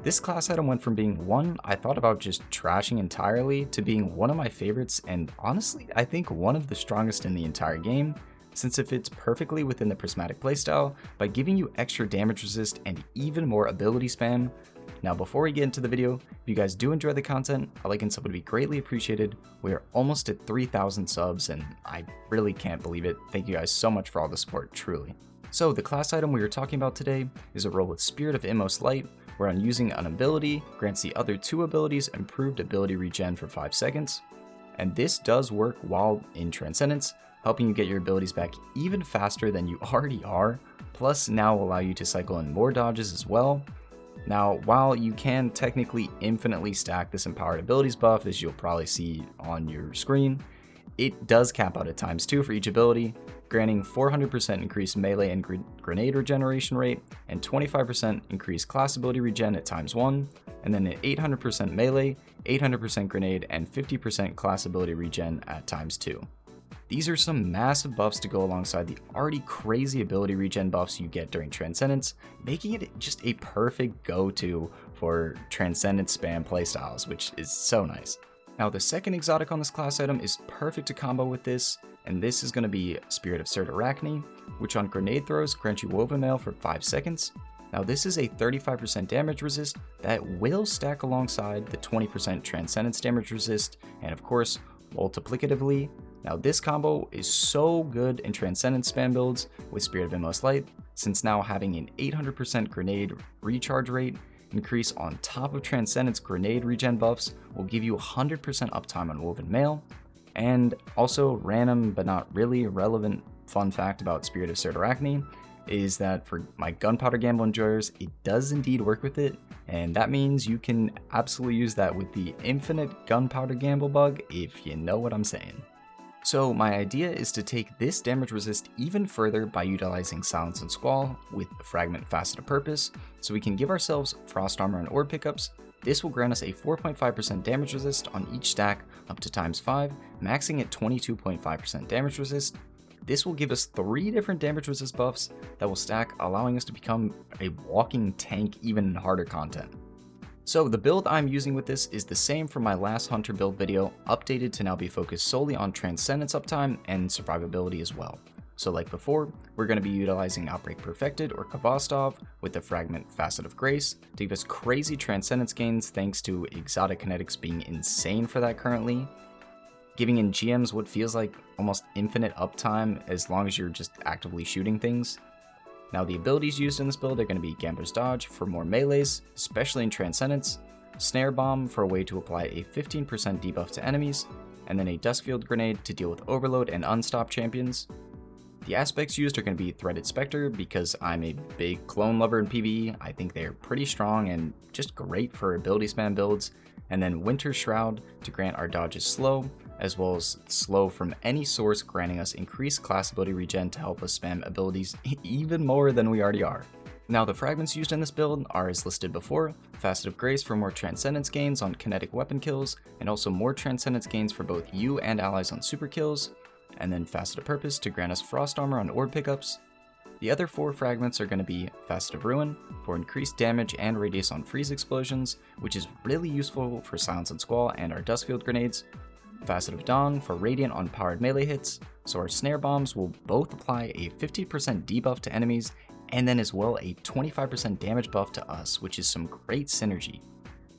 This class item went from being one I thought about just trashing entirely to being one of my favorites, and honestly I think one of the strongest in the entire game, since it fits perfectly within the Prismatic playstyle by giving you extra damage resist and even more ability spam. Now before we get into the video, if you guys do enjoy the content, a like and sub would be greatly appreciated. We are almost at 3,000 subs and I really can't believe it. Thank you guys so much for all the support, truly. So the class item we are talking about today is a role with Spirit of Inmost Light, where on using an ability, grants the other two abilities improved ability regen for 5 seconds. And this does work while in Transcendence, helping you get your abilities back even faster than you already are, plus now will allow you to cycle in more dodges as well. Now, while you can technically infinitely stack this empowered abilities buff, as you'll probably see on your screen, it does cap out at ×2 for each ability, granting 400% increased melee and grenade regeneration rate, and 25% increased class ability regen at ×1, and then an 800% melee, 800% grenade, and 50% class ability regen at ×2. These are some massive buffs to go alongside the already crazy ability regen buffs you get during Transcendence, making it just a perfect go-to for Transcendence spam playstyles, which is so nice. Now the second exotic on this class item is perfect to combo with this, and this is going to be Spirit of Arachne, which on grenade throws grants you Woven Mail for 5 seconds. Now this is a 35% damage resist that will stack alongside the 20% Transcendence damage resist, and of course, multiplicatively. Now this combo is so good in Transcendence spam builds with Spirit of Inmost Light, since now having an 800% grenade recharge rate increase on top of Transcendence grenade regen buffs will give you 100% uptime on Woven Mail. And also, random but not really relevant fun fact about Spirit of Arachne is that for my Gunpowder Gamble enjoyers, it does indeed work with it, and that means you can absolutely use that with the infinite Gunpowder Gamble bug, if you know what I'm saying. So my idea is to take this damage resist even further by utilizing Silence and Squall with the Fragment Faceted Purpose, so we can give ourselves Frost Armor and Orb pickups. This will grant us a 4.5% damage resist on each stack up to ×5, maxing at 22.5% damage resist. This will give us 3 different damage resist buffs that will stack, allowing us to become a walking tank even in harder content. So the build I'm using with this is the same from my last Hunter build video, updated to now be focused solely on Transcendence uptime and survivability as well. So like before, we're going to be utilizing Outbreak Perfected or Kvostov with the Fragment Facet of Grace to give us crazy Transcendence gains thanks to exotic kinetics being insane for that currently, giving in GMs what feels like almost infinite uptime as long as you're just actively shooting things. Now the abilities used in this build are going to be Gambler's Dodge for more melees, especially in Transcendence, Snare Bomb for a way to apply a 15% debuff to enemies, and then a Duskfield Grenade to deal with Overload and Unstop champions. The aspects used are going to be Threaded Spectre because I'm a big clone lover in PvE. I think they are pretty strong and just great for ability spam builds, and then Winter Shroud to grant our dodges slow, as well as slow from any source, granting us increased class ability regen to help us spam abilities even more than we already are. Now the fragments used in this build are as listed before: Facet of Grace for more Transcendence gains on kinetic weapon kills, and also more Transcendence gains for both you and allies on super kills, and then Facet of Purpose to grant us Frost Armor on orb pickups. The other 4 fragments are going to be Facet of Ruin for increased damage and radius on freeze explosions, which is really useful for Silence and Squall and our Duskfield grenades, Facet of Dawn for Radiant on powered melee hits, so our Snare Bombs will both apply a 50% debuff to enemies, and then as well a 25% damage buff to us, which is some great synergy.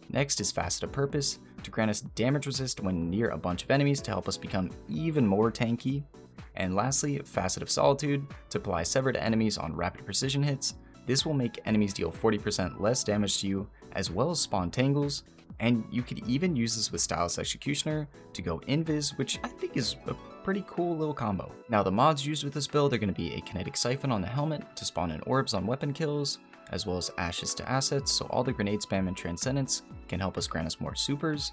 Next is Facet of Purpose to grant us damage resist when near a bunch of enemies to help us become even more tanky. And lastly, Facet of Solitude to apply Sever to enemies on rapid precision hits. This will make enemies deal 40% less damage to you, as well as spawn tangles, and you could even use this with Stylus Executioner to go invis, which I think is a pretty cool little combo. Now the mods used with this build are going to be a Kinetic Siphon on the helmet to spawn in orbs on weapon kills, as well as Ashes to assets, so all the grenade spam and Transcendence can help us grant us more supers.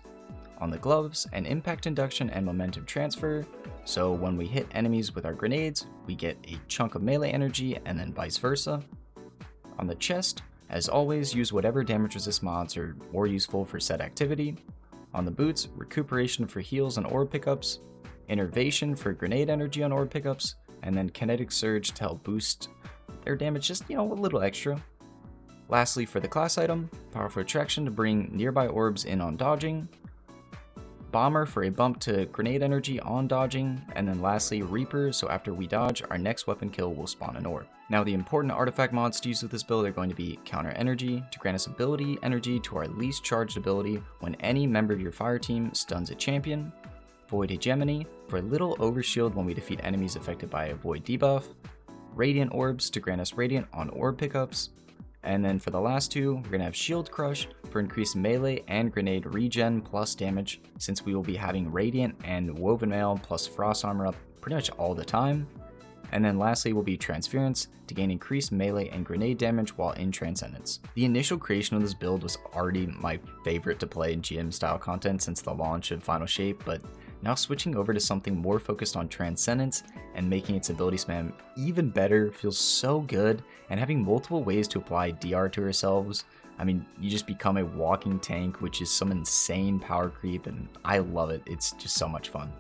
On the gloves, an Impact Induction and Momentum Transfer, so when we hit enemies with our grenades, we get a chunk of melee energy and then vice versa. On the chest, as always, use whatever damage resist mods are more useful for said activity. On the boots, Recuperation for heals and orb pickups, Innervation for grenade energy on orb pickups, and then Kinetic Surge to help boost their damage just, a little extra. Lastly, for the class item, Powerful Attraction to bring nearby orbs in on dodging, Bomber for a bump to grenade energy on dodging, and then lastly Reaper, so after we dodge, our next weapon kill will spawn an orb. Now the important artifact mods to use with this build are going to be Counter Energy, to grant us ability energy to our least charged ability when any member of your fire team stuns a champion, Void Hegemony for a little overshield when we defeat enemies affected by a Void debuff, Radiant Orbs to grant us Radiant on orb pickups, and then for the last two, we're going to have Shield Crush for increased melee and grenade regen plus damage, since we will be having Radiant and Woven Mail plus Frost Armor up pretty much all the time. And then lastly will be Transference to gain increased melee and grenade damage while in Transcendence. The initial creation of this build was already my favorite to play in GM style content since the launch of Final Shape, but now switching over to something more focused on Transcendence and making its ability spam even better feels so good, and having multiple ways to apply DR to ourselves. I mean, you just become a walking tank, which is some insane power creep, and I love it. It's just so much fun.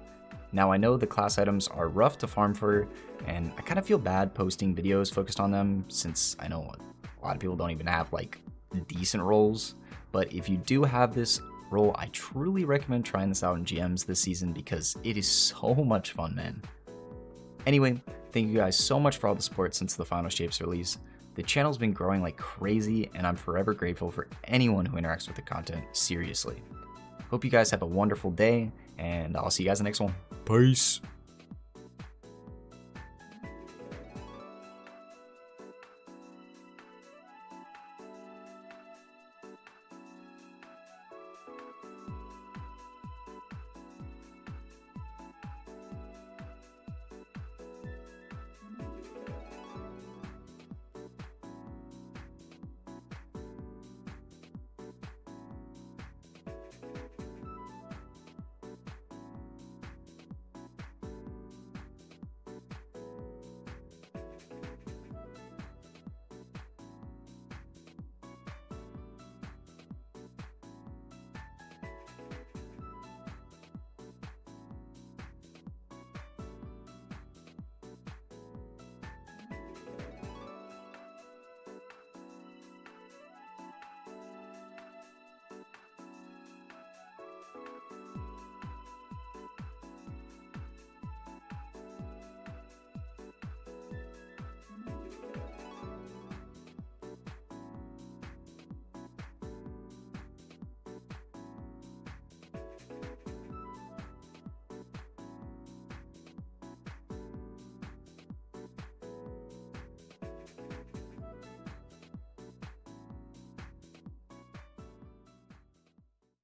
Now I know the class items are rough to farm for, and I kind of feel bad posting videos focused on them since I know a lot of people don't even have like decent roles, but if you do have this role, I truly recommend trying this out in GMs this season because it is so much fun, man. Anyway, thank you guys so much for all the support since the Final Shapes release. The channel's been growing like crazy, and I'm forever grateful for anyone who interacts with the content, seriously. Hope you guys have a wonderful day, and I'll see you guys in the next one. Peace!